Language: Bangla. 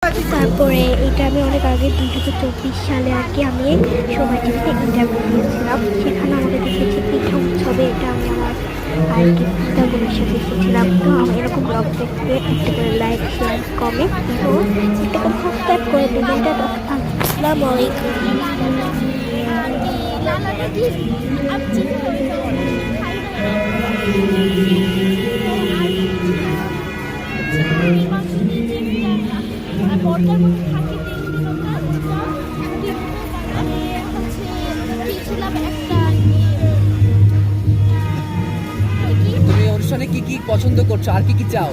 তারপরে এটা আমি অনেক আগে 2024 সালে আর কি আমি সময় টিভিতে ইন্টারভিউ দিয়েছিলাম। সেখানে আমাদের দেখেছি পিঠা উৎসবে। এটা আমি আমার আর কি পিতাগুলোর সাথে এসেছিলাম। তো আমি এরকম ব্লগ দেখতে একটা করে লাইক শেয়ার কমেন্ট তো একটা করে সাবস্ক্রাইব করে দেবেন। আসসালামু আলাইকুম। তুমি অনুষ্ঠানে কি কি পছন্দ করছো আর কি কি চাও?